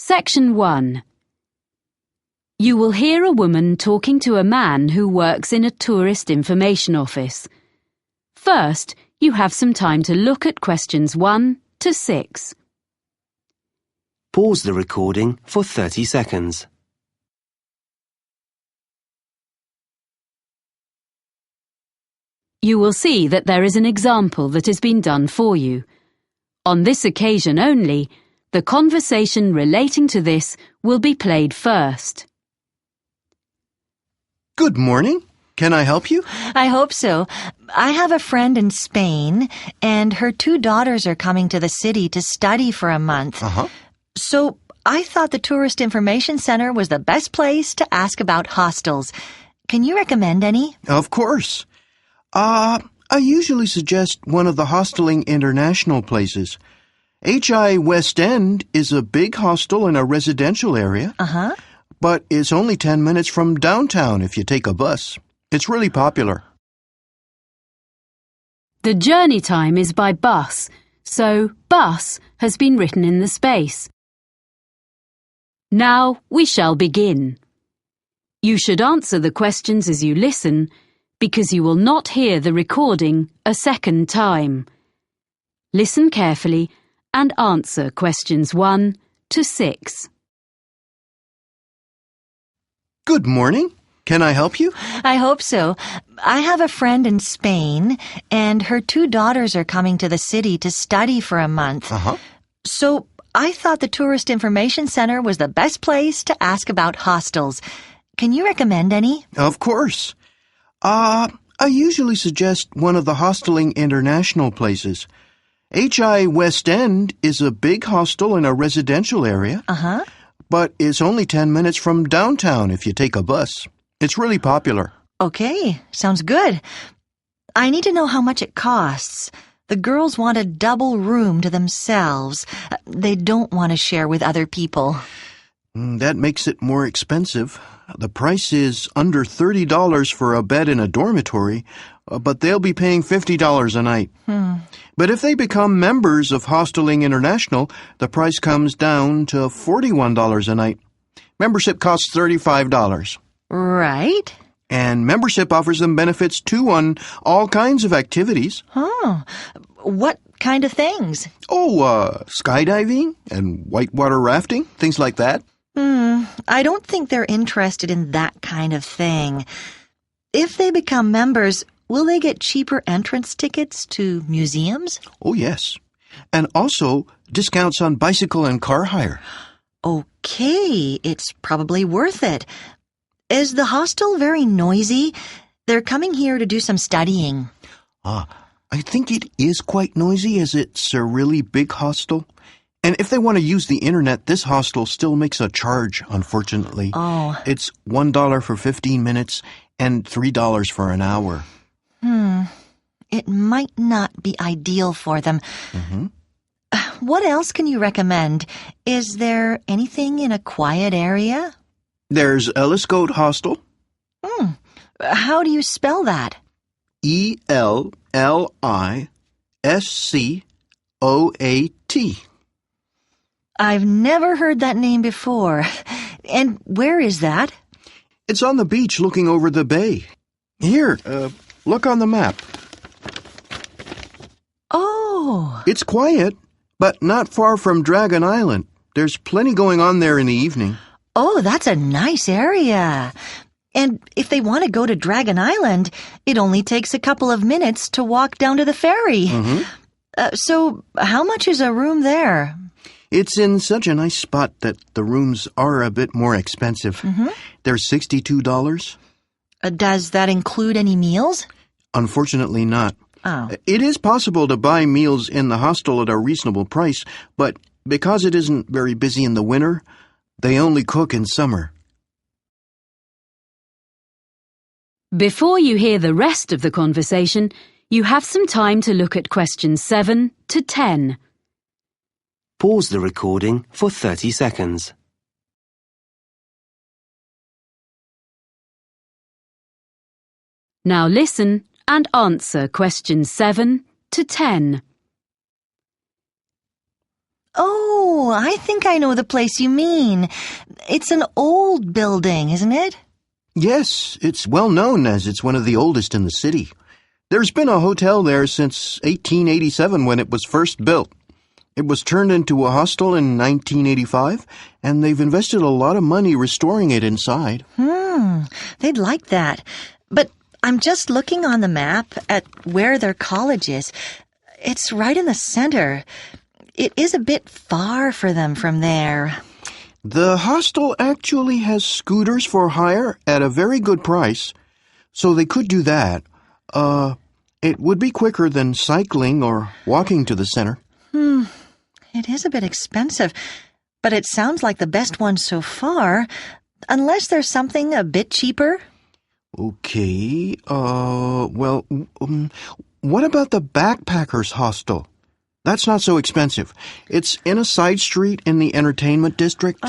Section 1. You will hear a woman talking to a man who works in a tourist information office. First, you have some time to look at questions 1 to 6. Pause the recording for 30 seconds. You will see that there is an example that has been done for you. On this occasion only, the conversation relating to this will be played first. Good morning. Can I help you? I hope so. I have a friend in Spain, and her 2 daughters are coming to the city to study for a month. So I thought the Tourist Information Center was the best place to ask about hostels. Can you recommend any? Of course. I usually suggest one of the Hosteling International places. HI West End is a big hostel in a residential area, but it's only 10 minutes from downtown if you take a bus. It's really popular. The journey time is by bus, so bus has been written in the space. Now we shall begin. You should answer the questions as you listen, because you will not hear the recording a second time. Listen carefully and answer questions 1 to 6. Good morning. Can I help you? I hope so. I have a friend in Spain, and her 2 daughters are coming to the city to study for a month. So I thought the Tourist Information Center was the best place to ask about hostels. Can you recommend any? Of course. I usually suggest one of the Hosteling International places. HI West End is a big hostel in a residential area, but it's only 10 minutes from downtown if you take a bus. It's really popular. Okay, sounds good. I need to know how much it costs. The girls want a double room to themselves. They don't want to share with other people. That makes it more expensive. The price is under $30 for a bed in a dormitory, but they'll be paying $50 a night. But if they become members of Hosteling International, the price comes down to $41 a night. Membership costs $35. Right. And membership offers them benefits too on all kinds of activities. What kind of things? Skydiving and whitewater rafting, things like that. I don't think they're interested in that kind of thing. If they become members, will they get cheaper entrance tickets to museums? Oh, yes. And also discounts on bicycle and car hire. Okay, it's probably worth it. Is the hostel very noisy? They're coming here to do some studying. I think it is quite noisy as it's a really big hostel. And if they want to use the internet, this hostel still makes a charge, unfortunately. It's $1 for 15 minutes and $3 for an hour. It might not be ideal for them. What else can you recommend? Is there anything in a quiet area? There's Elliscote Hostel. How do you spell that? ELLISCOAT. I've never heard that name before. And where is that? It's on the beach looking over the bay. Here, look on the map. Oh. It's quiet, but not far from Dragon Island. There's plenty going on there in the evening. Oh, that's a nice area. And if they want to go to Dragon Island, it only takes a couple of minutes to walk down to the ferry. So how much is a room there? It's in such a nice spot that the rooms are a bit more expensive. They're $62. Does that include any meals? Unfortunately not. Oh. It is possible to buy meals in the hostel at a reasonable price, but because it isn't very busy in the winter, they only cook in summer. Before you hear the rest of the conversation, you have some time to look at questions 7 to 10. Pause the recording for 30 seconds. Now listen and answer questions 7 to 10. Oh, Oh, I think I know the place you mean. It's an old building, isn't it? Yes, it's well known as it's one of the oldest in the city. There's been a hotel there since 1887 when it was first built. It was turned into a hostel in 1985, and they've invested a lot of money restoring it inside. They'd like that. But I'm just looking on the map at where their college is. It's right in the center. It is a bit far for them from there. The hostel actually has scooters for hire at a very good price, so they could do that. It would be quicker than cycling or walking to the center. It is a bit expensive, but it sounds like the best one so far, unless there's something a bit cheaper. Okay, what about the Backpackers Hostel? That's not so expensive. It's in a side street in the entertainment district.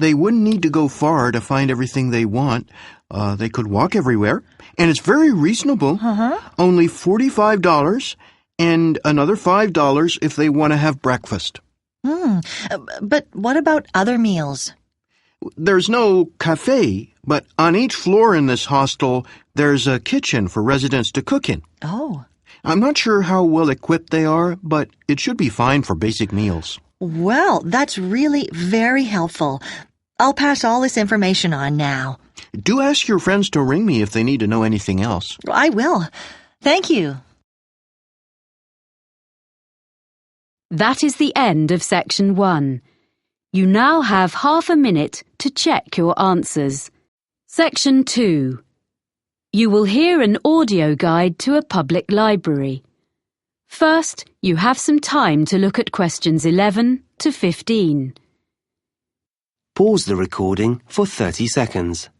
They wouldn't need to go far to find everything they want. They could walk everywhere. And it's very reasonable. Only $45 and another $5 if they want to have breakfast. But what about other meals? There's no cafe, but on each floor in this hostel, there's a kitchen for residents to cook in. Oh. I'm not sure how well equipped they are, but it should be fine for basic meals. Well, that's really very helpful. I'll pass all this information on now. Do ask your friends to ring me if they need to know anything else. I will. Thank you. That is the end of section 1. You now have half a minute to check your answers. Section 2. You will hear an audio guide to a public library. First, you have some time to look at questions 11 to 15. Pause the recording for 30 seconds.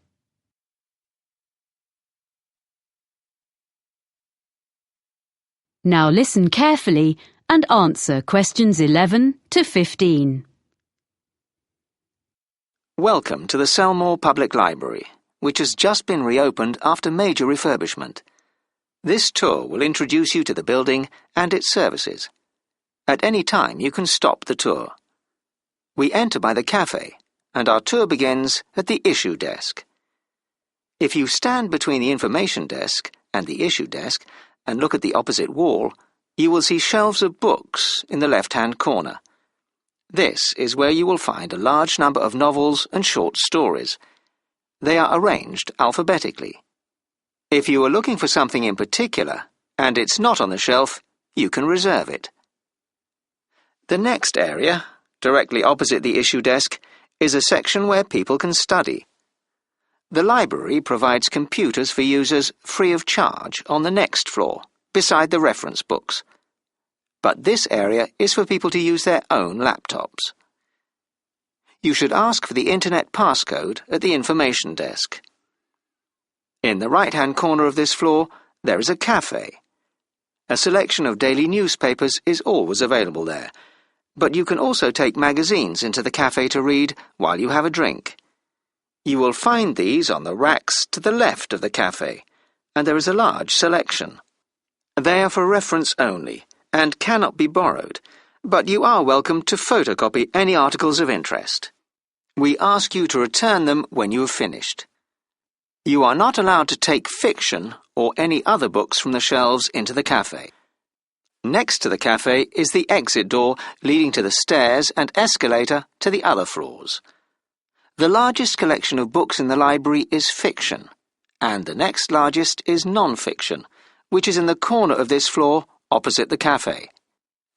Now listen carefully and answer questions 11 to 15. Welcome to the Selmore Public Library, which has just been reopened after major refurbishment. This tour will introduce you to the building and its services. At any time you can stop the tour. We enter by the cafe, and our tour begins at the issue desk. If you stand between the information desk and the issue desk and look at the opposite wall, you will see shelves of books in the left-hand corner. This is where you will find a large number of novels and short stories. They are arranged alphabetically. If you are looking for something in particular, and it's not on the shelf, you can reserve it. The next area, directly opposite the issue desk, is a section where people can study. The library provides computers for users free of charge on the next floor, beside the reference books. But this area is for people to use their own laptops. You should ask for the Internet passcode at the information desk. In the right-hand corner of this floor, there is a cafe. A selection of daily newspapers is always available there, but you can also take magazines into the cafe to read while you have a drink. You will find these on the racks to the left of the cafe, and there is a large selection. They are for reference only, and cannot be borrowed, but you are welcome to photocopy any articles of interest. We ask you to return them when you have finished. You are not allowed to take fiction or any other books from the shelves into the cafe. Next to the cafe is the exit door leading to the stairs and escalator to the other floors. The largest collection of books in the library is fiction, and the next largest is non-fiction, which is in the corner of this floor opposite the cafe.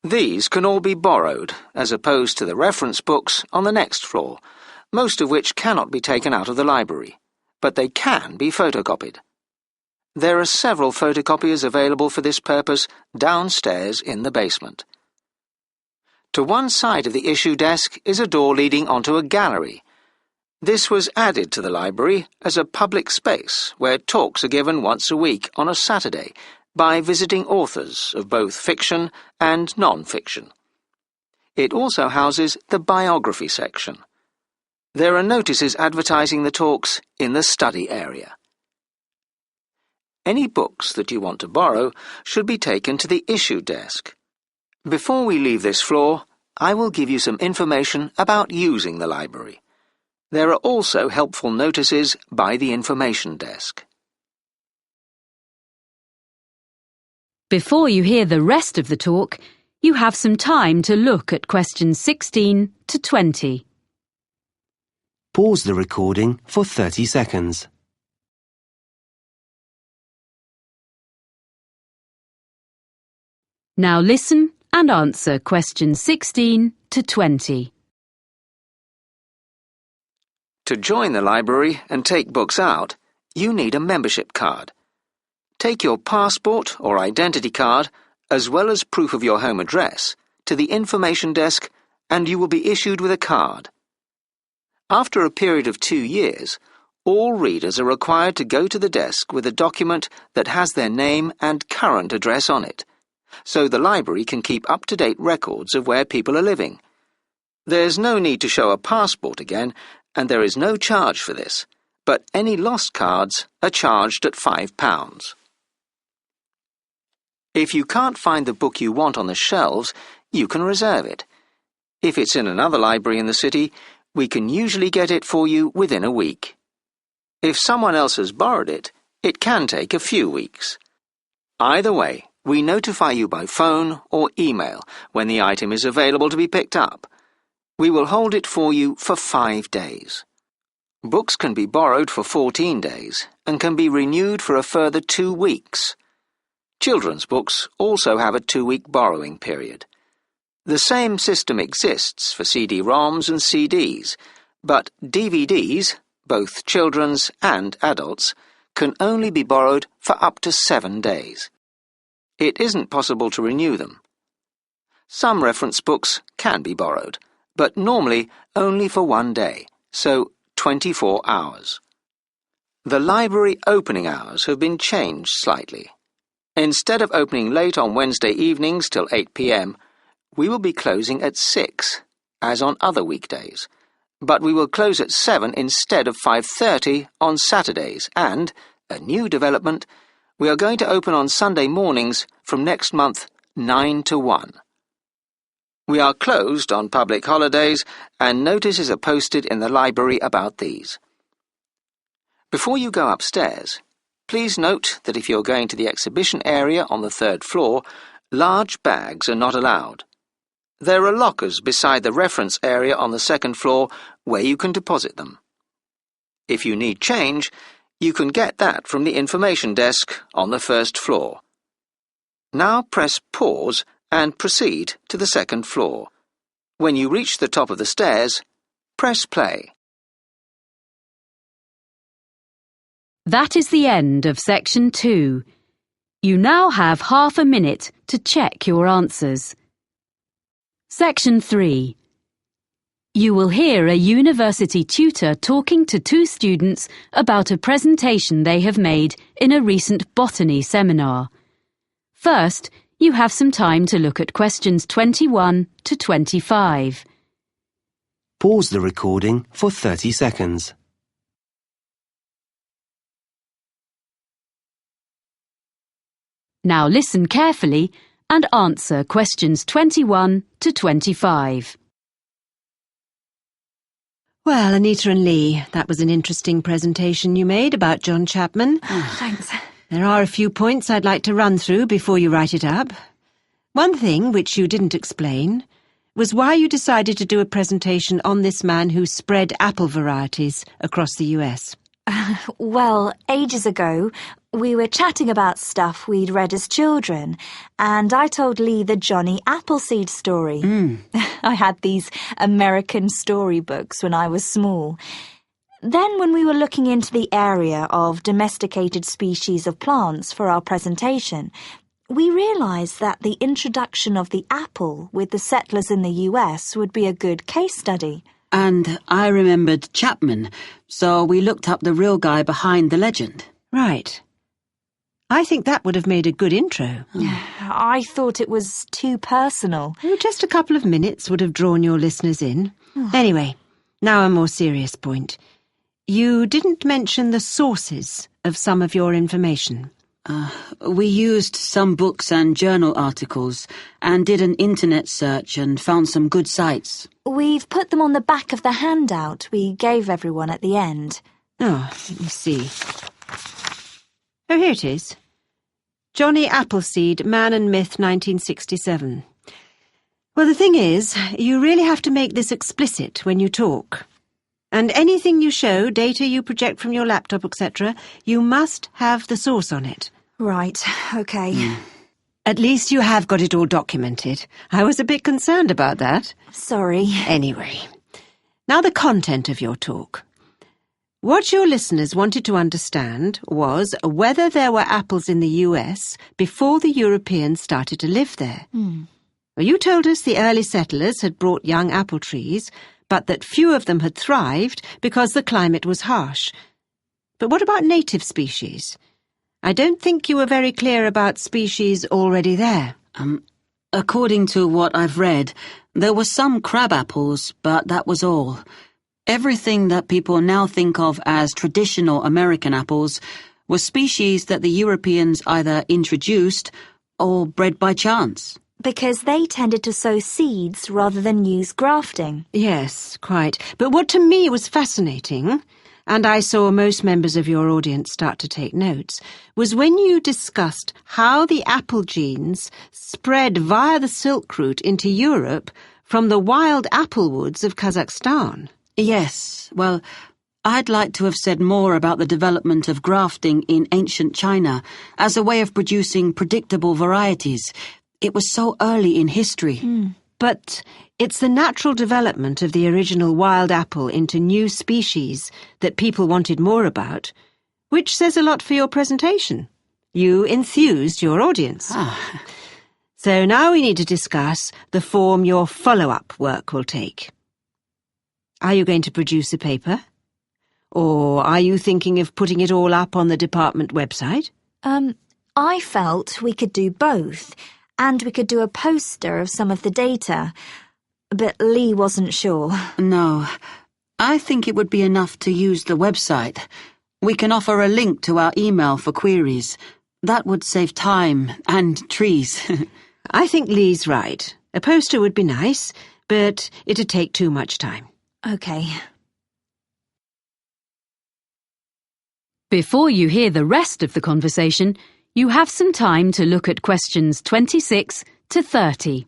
These can all be borrowed, as opposed to the reference books on the next floor, most of which cannot be taken out of the library, but they can be photocopied. There are several photocopiers available for this purpose downstairs in the basement. To one side of the issue desk is a door leading onto a gallery. This was added to the library as a public space where talks are given once a week on a Saturday by visiting authors of both fiction and non-fiction. It also houses the biography section. There are notices advertising the talks in the study area. Any books that you want to borrow should be taken to the issue desk. Before we leave this floor, I will give you some information about using the library. There are also helpful notices by the information desk. Before you hear the rest of the talk, you have some time to look at questions 16 to 20. Pause the recording for 30 seconds. Now listen and answer questions 16 to 20. To join the library and take books out, you need a membership card. Take your passport or identity card, as well as proof of your home address, to the information desk and you will be issued with a card. After a period of 2 years, all readers are required to go to the desk with a document that has their name and current address on it, so the library can keep up-to-date records of where people are living. There's no need to show a passport again, and there is no charge for this, but any lost cards are charged at £5. If you can't find the book you want on the shelves, you can reserve it. If it's in another library in the city, we can usually get it for you within a week. If someone else has borrowed it, it can take a few weeks. Either way, we notify you by phone or email when the item is available to be picked up. We will hold it for you for 5 days. Books can be borrowed for 14 days and can be renewed for a further 2 weeks. Children's books also have a 2-week borrowing period. The same system exists for CD-ROMs and CDs, but DVDs, both children's and adults, can only be borrowed for up to 7 days. It isn't possible to renew them. Some reference books can be borrowed, but normally only for 1 day, so 24 hours. The library opening hours have been changed slightly. Instead of opening late on Wednesday evenings till 8 p.m, we will be closing at 6, as on other weekdays. But we will close at 7 instead of 5:30 on Saturdays and, a new development, we are going to open on Sunday mornings from next month 9 to 1. We are closed on public holidays and notices are posted in the library about these. Before you go upstairs, please note that if you're going to the exhibition area on the 3rd floor, large bags are not allowed. There are lockers beside the reference area on the 2nd floor where you can deposit them. If you need change, you can get that from the information desk on the 1st floor. Now press pause and proceed to the 2nd floor. When you reach the top of the stairs, press play. That is the end of section 2. You now have half a minute to check your answers. Section 3. You will hear a university tutor talking to 2 students about a presentation they have made in a recent botany seminar. First, you have some time to look at questions 21 to 25. Pause the recording for 30 seconds. Now listen carefully and answer questions 21 to 25. Well, Anita and Lee, that was an interesting presentation you made about John Chapman. Thanks. There are a few points I'd like to run through before you write it up. One thing, which you didn't explain, was why you decided to do a presentation on this man who spread apple varieties across the US. Well, ages ago, we were chatting about stuff we'd read as children, and I told Lee the Johnny Appleseed story. I had these American storybooks when I was small. Then when we were looking into the area of domesticated species of plants for our presentation, we realised that the introduction of the apple with the settlers in the US would be a good case study. And I remembered Chapman, so we looked up the real guy behind the legend. Right. I think that would have made a good intro. I thought it was too personal. Just a couple of minutes would have drawn your listeners in. Anyway, now a more serious point. You didn't mention the sources of some of your information. We used some books and journal articles and did an internet search and found some good sites. We've put them on the back of the handout we gave everyone at the end. Oh, let me see. Oh, here it is. Johnny Appleseed, Man and Myth, 1967. Well, the thing is, you really have to make this explicit when you talk. And anything you show, data you project from your laptop, etc., you must have the source on it. Right, okay. At least you have got it all documented. I was a bit concerned about that. Sorry. Anyway, now the content of your talk. What your listeners wanted to understand was whether there were apples in the US before the Europeans started to live there. Well, you told us the early settlers had brought young apple trees, but that few of them had thrived because the climate was harsh. But what about native species? I don't think you were very clear about species already there. According to what I've read, there were some crab apples, but that was all. Everything that people now think of as traditional American apples was species that the Europeans either introduced or bred by chance. Because they tended to sow seeds rather than use grafting. Yes, quite. But what to me was fascinating, and I saw most members of your audience start to take notes, was when you discussed how the apple genes spread via the Silk Route into Europe from the wild apple woods of Kazakhstan. Yes, well, I'd like to have said more about the development of grafting in ancient China as a way of producing predictable varieties. It was so early in history. But it's the natural development of the original wild apple into new species that people wanted more about, which says a lot for your presentation. You enthused your audience. So now we need to discuss the form your follow-up work will take. Are you going to produce a paper? Or are you thinking of putting it all up on the department website? I felt we could do both, and we could do a poster of some of the data. But Lee wasn't sure. No, I think it would be enough to use the website. We can offer a link to our email for queries. That would save time and trees. I think Lee's right. A poster would be nice, but it'd take too much time. Okay. Before you hear the rest of the conversation, you have some time to look at questions 26 to 30.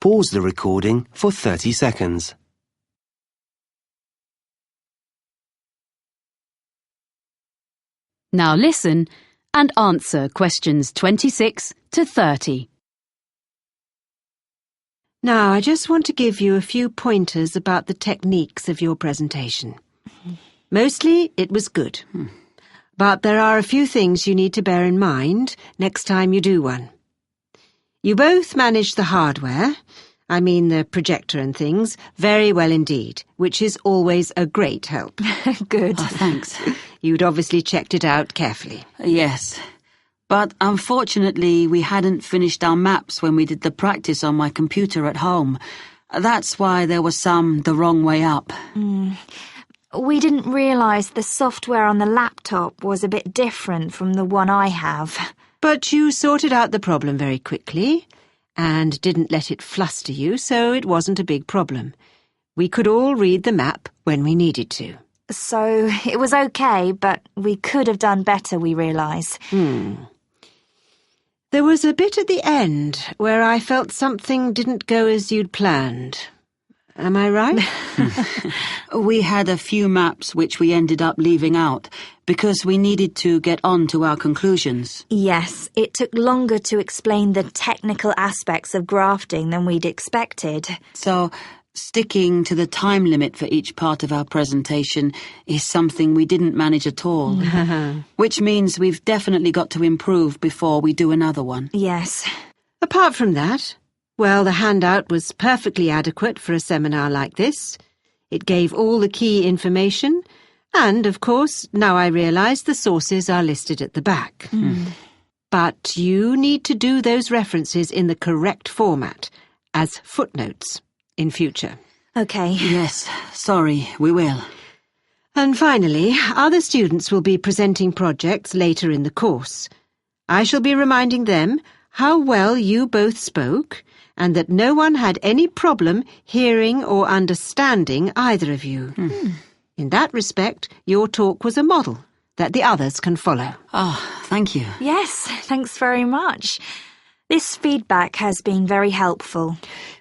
Pause the recording for 30 seconds. Now listen and answer questions 26 to 30. Now, I just want to give you a few pointers about the techniques of your presentation. Mostly, it was good. But there are a few things you need to bear in mind next time you do one. You both managed the hardware, I mean the projector and things, very well indeed, which is always a great help. Good. Oh, thanks. You'd obviously checked it out carefully. Yes. But unfortunately, we hadn't finished our maps when we did the practice on my computer at home. That's why there was some the wrong way up. We didn't realise the software on the laptop was a bit different from the one I have. But you sorted out the problem very quickly and didn't let it fluster you, so it wasn't a big problem. We could all read the map when we needed to. So it was okay, but we could have done better, we realise. There was a bit at the end where I felt something didn't go as you'd planned. Am I right? We had a few maps which we ended up leaving out because we needed to get on to our conclusions. Yes, it took longer to explain the technical aspects of grafting than we'd expected. So, sticking to the time limit for each part of our presentation is something we didn't manage at all. Which means we've definitely got to improve before we do another one. Yes. Apart from that, well, the handout was perfectly adequate for a seminar like this. It gave all the key information, and, of course, now I realise the sources are listed at the back. But you need to do those references in the correct format, as footnotes, in future. Okay. Yes, sorry, we will. And finally, other students will be presenting projects later in the course. I shall be reminding them how well you both spoke and that no one had any problem hearing or understanding either of you. In that respect, your talk was a model that the others can follow. Oh, thank you. Yes, thanks very much. This feedback has been very helpful.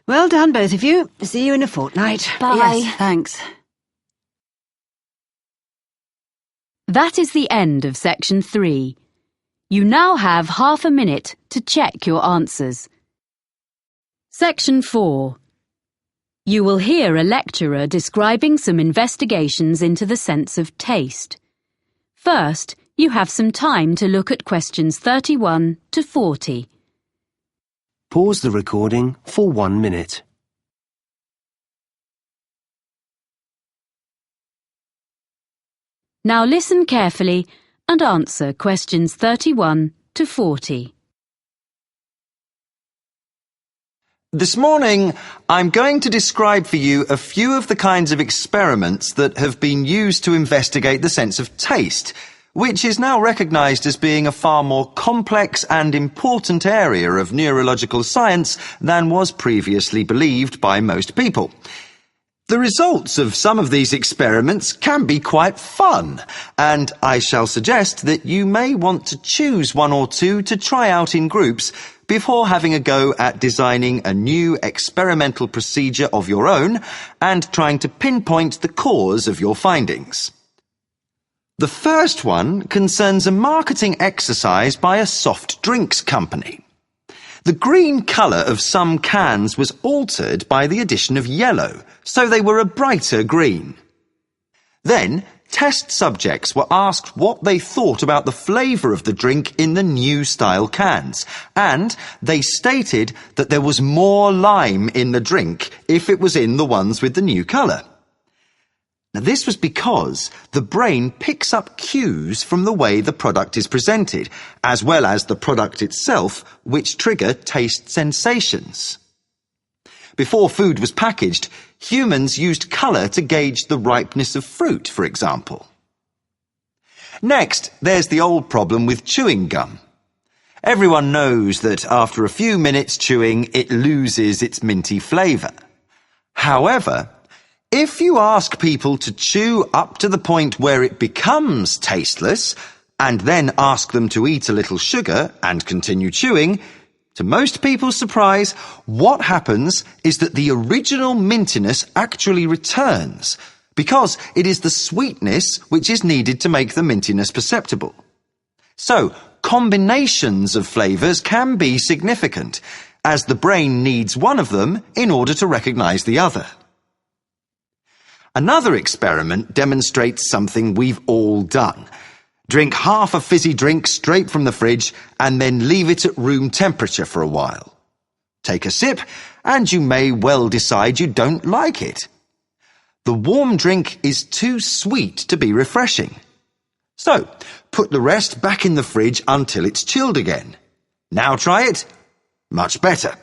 Well done, both of you. See you in a fortnight. Bye. Yes, thanks. That is the end of section 3. You now have half a minute to check your answers. Section 4. You will hear a lecturer describing some investigations into the sense of taste. First, you have some time to look at questions 31 to 40. Pause the recording for 1 minute. Now listen carefully and answer questions 31 to 40. This morning, I'm going to describe for you a few of the kinds of experiments that have been used to investigate the sense of taste, which is now recognised as being a far more complex and important area of neurological science than was previously believed by most people. The results of some of these experiments can be quite fun, and I shall suggest that you may want to choose one or two to try out in groups before having a go at designing a new experimental procedure of your own and trying to pinpoint the cause of your findings. The first one concerns a marketing exercise by a soft drinks company. The green colour of some cans was altered by the addition of yellow, so they were a brighter green. Then, test subjects were asked what they thought about the flavour of the drink in the new style cans, and they stated that there was more lime in the drink if it was in the ones with the new colour. Now, this was because the brain picks up cues from the way the product is presented, as well as the product itself, which trigger taste sensations. Before food was packaged, humans used colour to gauge the ripeness of fruit, for example. Next, there's the old problem with chewing gum. Everyone knows that after a few minutes chewing, it loses its minty flavour. However, if you ask people to chew up to the point where it becomes tasteless, and then ask them to eat a little sugar and continue chewing, to most people's surprise, what happens is that the original mintiness actually returns, because it is the sweetness which is needed to make the mintiness perceptible. So, combinations of flavours can be significant, as the brain needs one of them in order to recognise the other. Another experiment demonstrates something we've all done. Drink half a fizzy drink straight from the fridge and then leave it at room temperature for a while. Take a sip and you may well decide you don't like it. The warm drink is too sweet to be refreshing. So, put the rest back in the fridge until it's chilled again. Now try it. Much better.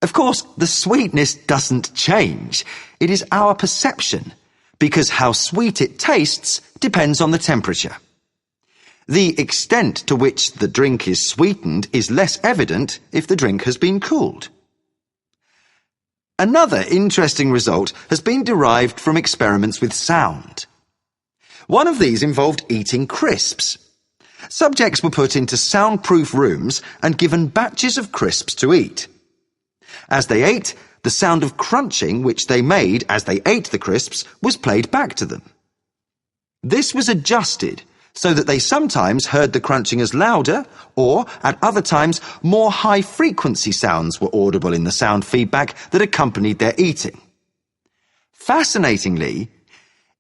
Of course, the sweetness doesn't change. It is our perception, because how sweet it tastes depends on the temperature. The extent to which the drink is sweetened is less evident if the drink has been cooled. Another interesting result has been derived from experiments with sound. One of these involved eating crisps. Subjects were put into soundproof rooms and given batches of crisps to eat. As they ate, the sound of crunching which they made as they ate the crisps was played back to them. This was adjusted so that they sometimes heard the crunching as louder, or at other times more high-frequency sounds were audible in the sound feedback that accompanied their eating. Fascinatingly,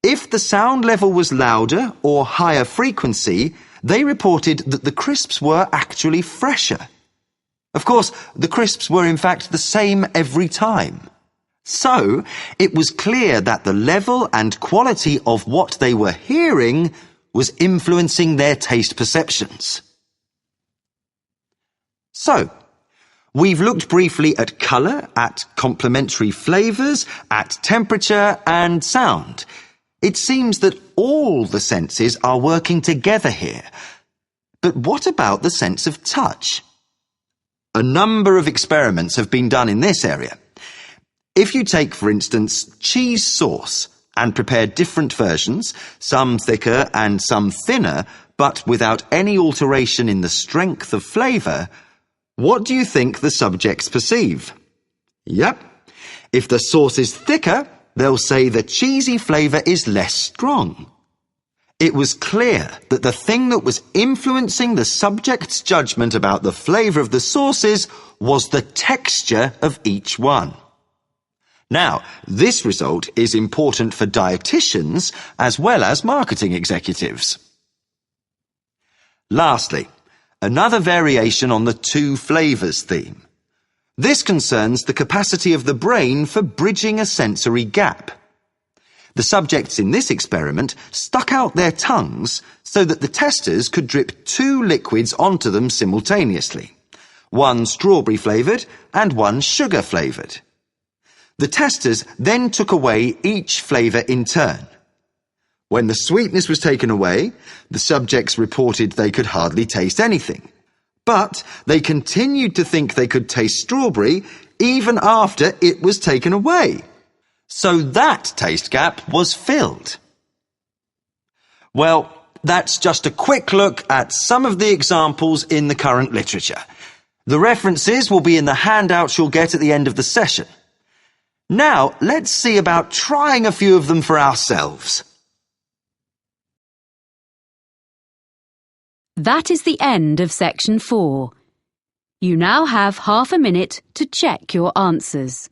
if the sound level was louder or higher frequency, they reported that the crisps were actually fresher. Of course, the crisps were in fact the same every time. So, it was clear that the level and quality of what they were hearing was influencing their taste perceptions. So, we've looked briefly at colour, at complementary flavours, at temperature and sound. It seems that all the senses are working together here. But what about the sense of touch? A number of experiments have been done in this area. If you take, for instance, cheese sauce and prepare different versions, some thicker and some thinner, but without any alteration in the strength of flavour, what do you think the subjects perceive? Yep. If the sauce is thicker, they'll say the cheesy flavour is less strong. It was clear that the thing that was influencing the subject's judgment about the flavour of the sauces was the texture of each one. Now, this result is important for dietitians as well as marketing executives. Lastly, another variation on the two flavours theme. This concerns the capacity of the brain for bridging a sensory gap. The subjects in this experiment stuck out their tongues so that the testers could drip two liquids onto them simultaneously, one strawberry flavoured and one sugar flavoured. The testers then took away each flavour in turn. When the sweetness was taken away, the subjects reported they could hardly taste anything. But they continued to think they could taste strawberry even after it was taken away. So that taste gap was filled. Well, that's just a quick look at some of the examples in the current literature. The references will be in the handouts you'll get at the end of the session. Now, let's see about trying a few of them for ourselves. That is the end of section 4. You now have half a minute to check your answers.